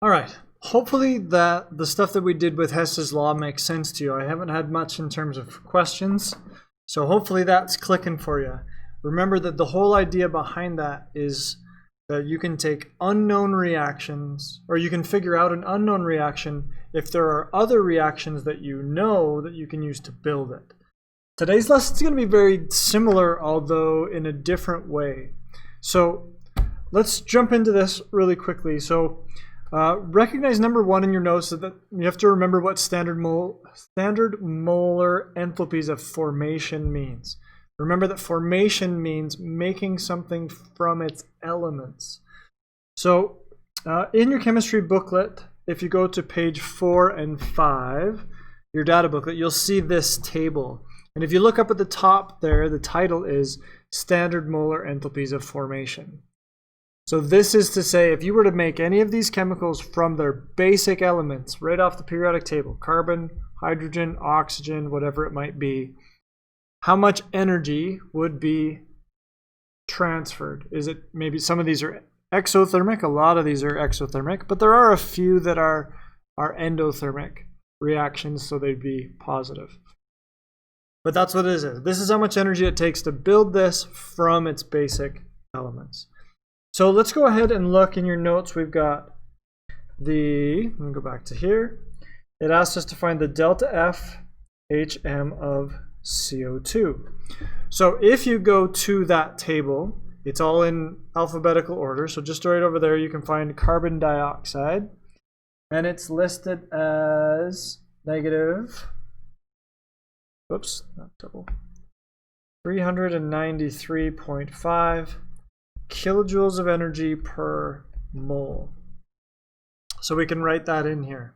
All right. Hopefully the stuff that we did with Hess's law makes sense to you. I haven't had much in terms of questions, so hopefully that's clicking for you. Remember that the whole idea behind that is that you can take unknown reactions, or you can figure out an unknown reaction if there are other reactions that you know that you can use to build it. Today's lesson is going to be very similar, although in a different way. So let's jump into this really quickly. So recognize number one in your notes that you have to remember what standard molar enthalpies of formation means. Remember that formation means making something from its elements. So in your chemistry booklet, if you go to page 4 and 5, your data booklet, you'll see this table. And if you look up at the top there, the title is Standard Molar Enthalpies of Formation. So this is to say, if you were to make any of these chemicals from their basic elements right off the periodic table, carbon, hydrogen, oxygen, whatever it might be, how much energy would be transferred? Is it maybe some of these are exothermic, a lot of these are exothermic, but there are a few that are endothermic reactions, so they'd be positive. But that's what it is. This is how much energy it takes to build this from its basic elements. So let's go ahead and look in your notes. We've got let me go back to here. It asks us to find the delta F HM of CO2. So if you go to that table, it's all in alphabetical order. So just right over there, you can find carbon dioxide, and it's listed as negative, whoops, not double, 393.5 kilojoules of energy per mole. So we can write that in here.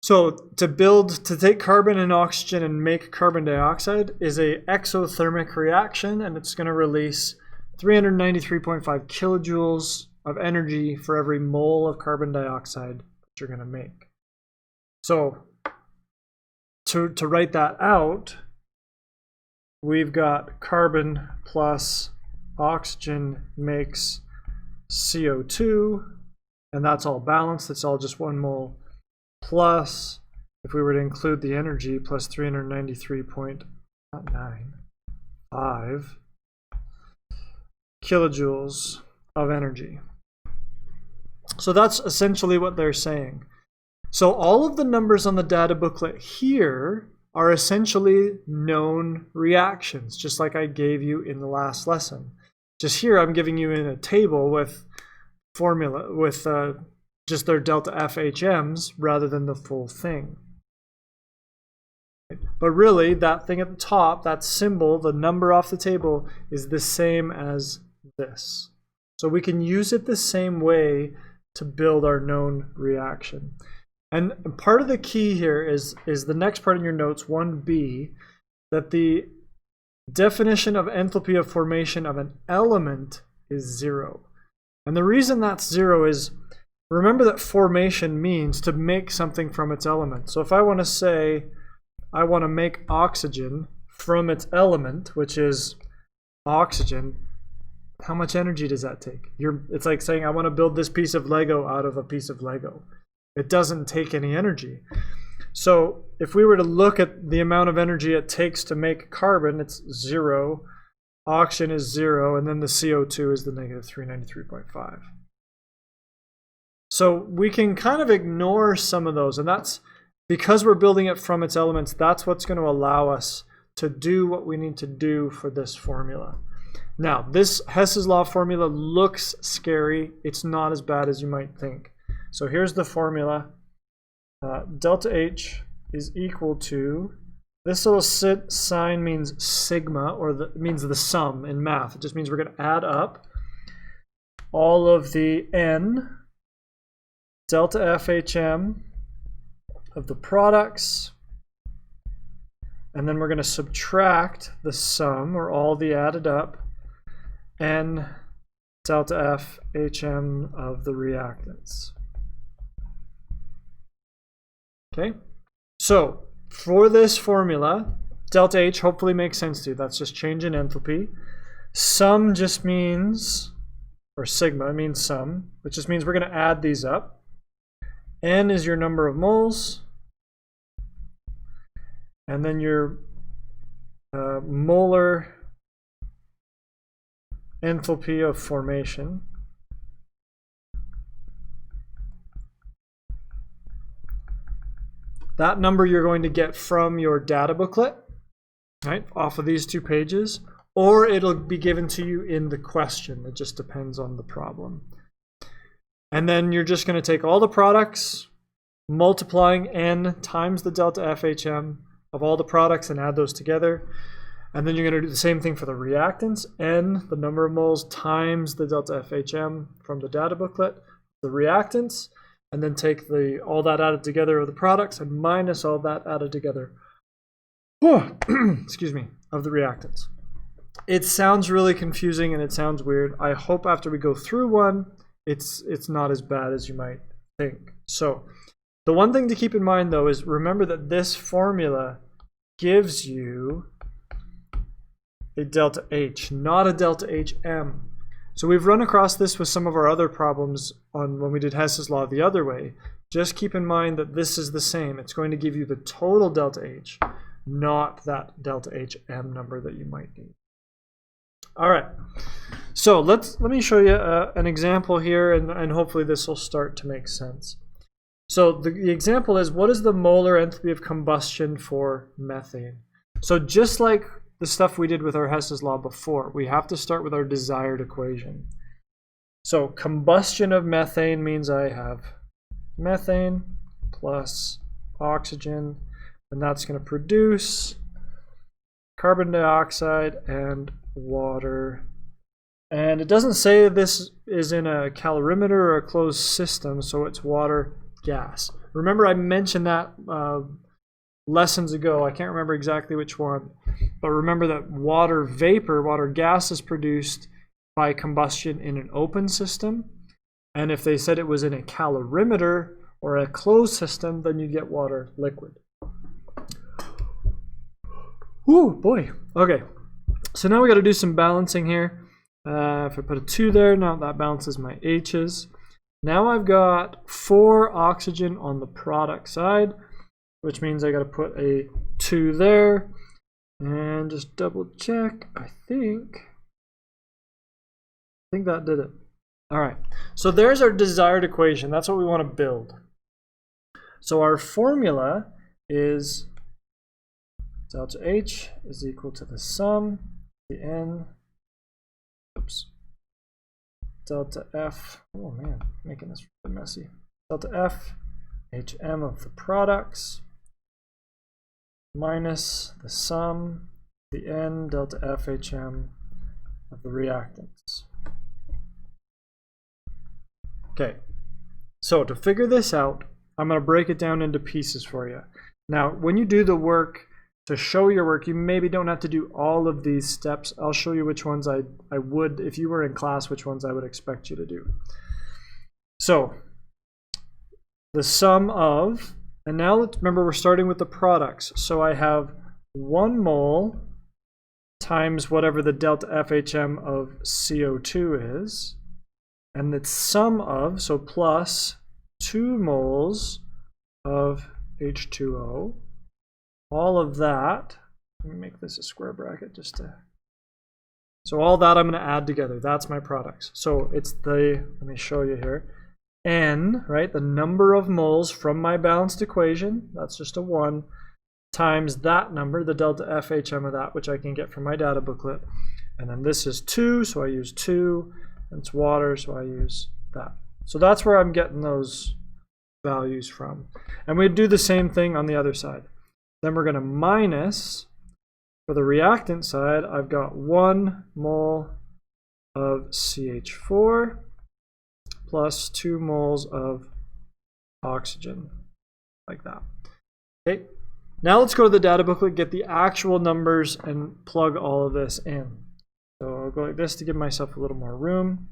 So to take carbon and oxygen and make carbon dioxide is a exothermic reaction, and it's going to release 393.5 kilojoules of energy for every mole of carbon dioxide that you're going to make. So to write that out, we've got carbon plus oxygen makes CO2, and that's all balanced. It's all just 1 mole. Plus, if we were to include the energy, plus 393.95 kilojoules of energy. So that's essentially what they're saying. So all of the numbers on the data booklet here are essentially known reactions, just like I gave you in the last lesson. Just here I'm giving you in a table with formula, with just their delta FHMs rather than the full thing. But really, that thing at the top, that symbol, the number off the table, is the same as this. So we can use it the same way to build our known reaction. And part of the key here is the next part in your notes, 1b, that the definition of enthalpy of formation of an element is 0. And the reason that's 0 is, remember that formation means to make something from its element. So if I want to say I want to make oxygen from its element, which is oxygen, how much energy does that take? It's like saying I want to build this piece of Lego out of a piece of Lego. It doesn't take any energy. So if we were to look at the amount of energy it takes to make carbon, it's 0, oxygen is 0, and then the CO2 is the negative 393.5. So we can kind of ignore some of those, and that's because we're building it from its elements. That's what's going to allow us to do what we need to do for this formula. Now, this Hess's Law formula looks scary. It's not as bad as you might think. So here's the formula. Delta H is equal to, this little sign means sigma, or means the sum in math. It just means we're going to add up all of the N delta FHM of the products, and then we're going to subtract the sum, or all the added up, N delta FHM of the reactants. Okay, so for this formula, delta H hopefully makes sense to you. That's just change in enthalpy. Sum just means, or sigma means sum, which just means we're going to add these up. N is your number of moles, and then your molar enthalpy of formation. That number you're going to get from your data booklet, right, off of these 2 pages, or it'll be given to you in the question. It just depends on the problem. And then you're just going to take all the products, multiplying N times the delta FHM of all the products and add those together. And then you're going to do the same thing for the reactants. N, the number of moles, times the delta FHM from the data booklet, the reactants, and then take all that added together of the products and minus all that added together, excuse me, of the reactants. It sounds really confusing and it sounds weird. I hope after we go through one, it's not as bad as you might think. So the one thing to keep in mind though is remember that this formula gives you a delta H, not a delta HM. So we've run across this with some of our other problems when we did Hess's law the other way. Just keep in mind that this is the same. It's going to give you the total delta H, not that delta HM number that you might need. All right, so let me show you an example here, and hopefully this will start to make sense. So the example is, what is the molar enthalpy of combustion for methane? So just like the stuff we did with our Hess's law before, we have to start with our desired equation. So combustion of methane means I have methane plus oxygen, and that's going to produce carbon dioxide and water. And it doesn't say this is in a calorimeter or a closed system, so it's water gas. Remember I mentioned that lessons ago. I can't remember exactly which one, but remember that water vapor, water gas is produced by combustion in an open system. And if they said it was in a calorimeter or a closed system, then you get water liquid. Ooh, boy. Okay, so now we got to do some balancing here. If I put a 2 there, now that balances my H's. Now I've got 4 oxygen on the product side, which means I got to put a 2 there. And just double check. I think that did it. All right, so there's our desired equation. That's what we want to build. So our formula is delta H is equal to the sum, the N, delta F, oh man, making this really messy, delta F, HM of the products, minus the sum, the N, delta F, HM of the reactants. Okay, so to figure this out, I'm going to break it down into pieces for you. Now, when you do the work, to show your work, you maybe don't have to do all of these steps. I'll show you which ones I would, if you were in class, which ones I would expect you to do. So, the sum of, and now let's remember we're starting with the products. So I have 1 mole times whatever the delta FHM of CO2 is, and the sum of, so plus 2 moles of H2O. All of that, let me make this a square bracket just to, so all that I'm going to add together. That's my products. So it's the, let me show you here, N, right, the number of moles from my balanced equation, that's just a 1, times that number, the delta FHM of that, which I can get from my data booklet. And then this is 2, so I use 2, and it's water, so I use that. So that's where I'm getting those values from. And we do the same thing on the other side. Then we're going to minus, for the reactant side, I've got 1 mole of CH4 plus 2 moles of oxygen, like that. Okay, now let's go to the data booklet, get the actual numbers, and plug all of this in. So I'll go like this to give myself a little more room.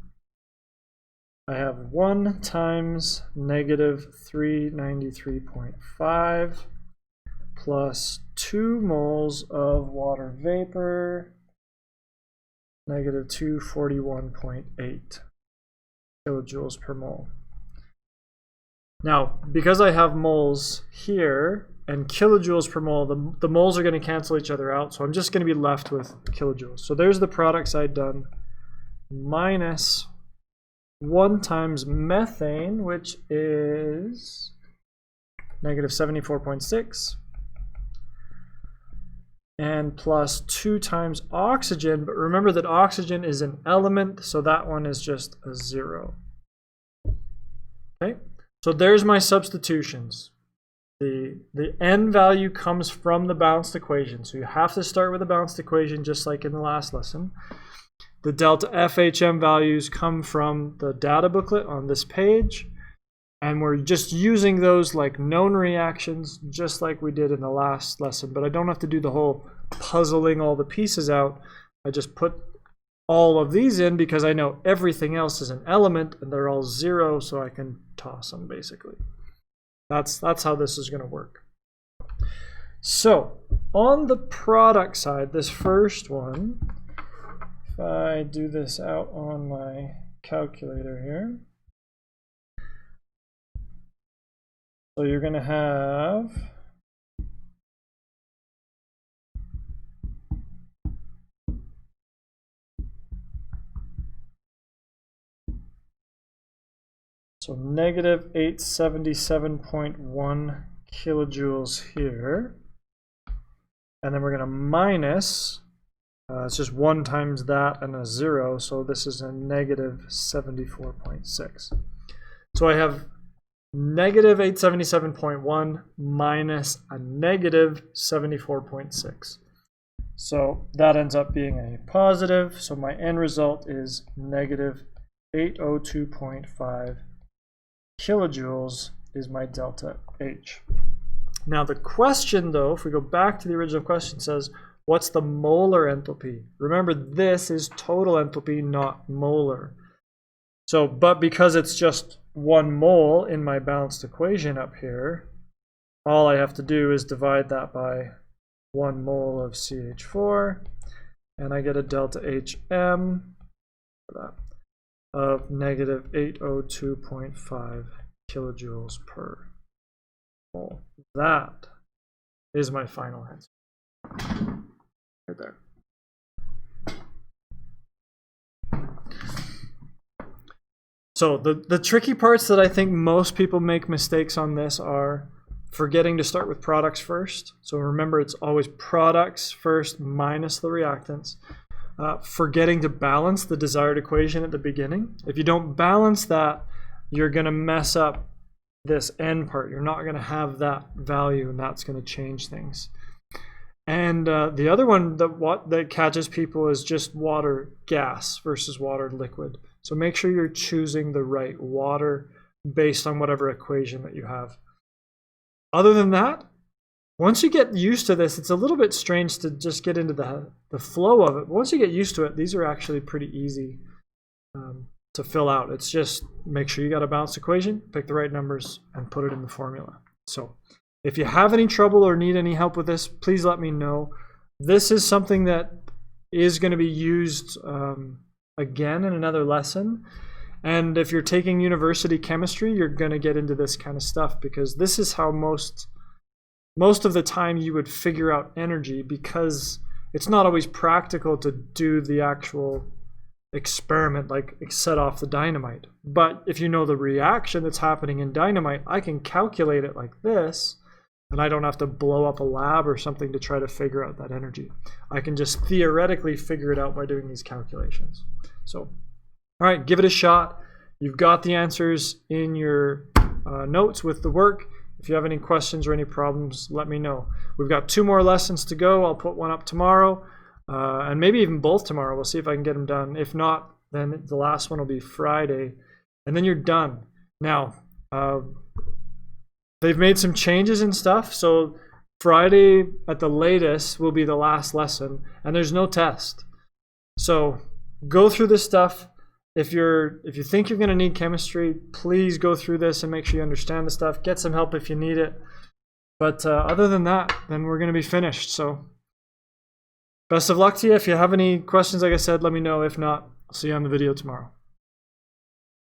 I have 1 times negative 393.5 plus 2 moles of water vapor, negative 241.8 kilojoules per mole. Now, because I have moles here and kilojoules per mole, the moles are going to cancel each other out, so I'm just going to be left with kilojoules. So there's the product side done, minus 1 times methane, which is negative 74.6, and plus 2 times oxygen, but remember that oxygen is an element, so that one is just a 0. Okay, so there's my substitutions. The n value comes from the balanced equation, so you have to start with a balanced equation just like in the last lesson. The delta FHM values come from the data booklet on this page, and we're just using those like known reactions just like we did in the last lesson, but I don't have to do the whole puzzling all the pieces out. I just put all of these in because I know everything else is an element and they're all 0, so I can toss them basically. That's how this is going to work. So on the product side, this first one, if I do this out on my calculator here, so you're going to have so negative 877.1 kilojoules here, and then we're going to minus, it's just 1 times that and a 0, so this is a negative 74.6. So I have negative 877.1 minus a negative 74.6. So that ends up being a positive, so my end result is negative 802.5 kilojoules is my delta H. Now the question though, if we go back to the original question, says what's the molar enthalpy? Remember, this is total enthalpy, not molar. So, but because it's just 1 mole in my balanced equation up here, all I have to do is divide that by 1 mole of CH4, and I get a delta HM for that of negative 802.5 kilojoules per mole. That is my final answer. Right there. So the tricky parts that I think most people make mistakes on this are forgetting to start with products first. So remember, it's always products first minus the reactants. Forgetting to balance the desired equation at the beginning. If you don't balance that, you're going to mess up this end part. You're not going to have that value, and that's going to change things. And the other one that catches people is just water gas versus water liquid. So make sure you're choosing the right water based on whatever equation that you have. Other than that, once you get used to this, it's a little bit strange to just get into the flow of it. Once you get used to it, these are actually pretty easy to fill out. It's just make sure you got a balanced equation, pick the right numbers, and put it in the formula. So if you have any trouble or need any help with this, please let me know. This is something that is going to be used again in another lesson. And if you're taking university chemistry, you're going to get into this kind of stuff, because this is how most of the time you would figure out energy, because it's not always practical to do the actual experiment, like set off the dynamite. But if you know the reaction that's happening in dynamite, I can calculate it like this, and I don't have to blow up a lab or something to try to figure out that energy. I can just theoretically figure it out by doing these calculations. So, all right, give it a shot. You've got the answers in your notes with the work. If you have any questions or any problems, let me know. We've got 2 more lessons to go. I'll put one up tomorrow, and maybe even both tomorrow. We'll see if I can get them done. If not, then the last one will be Friday, and then you're done. Now, they've made some changes and stuff, so Friday at the latest will be the last lesson, and there's no test. So go through this stuff. If you think you're going to need chemistry, please go through this and make sure you understand the stuff. Get some help if you need it. But other than that, then we're going to be finished. So best of luck to you. If you have any questions, like I said, let me know. If not, I'll see you on the video tomorrow.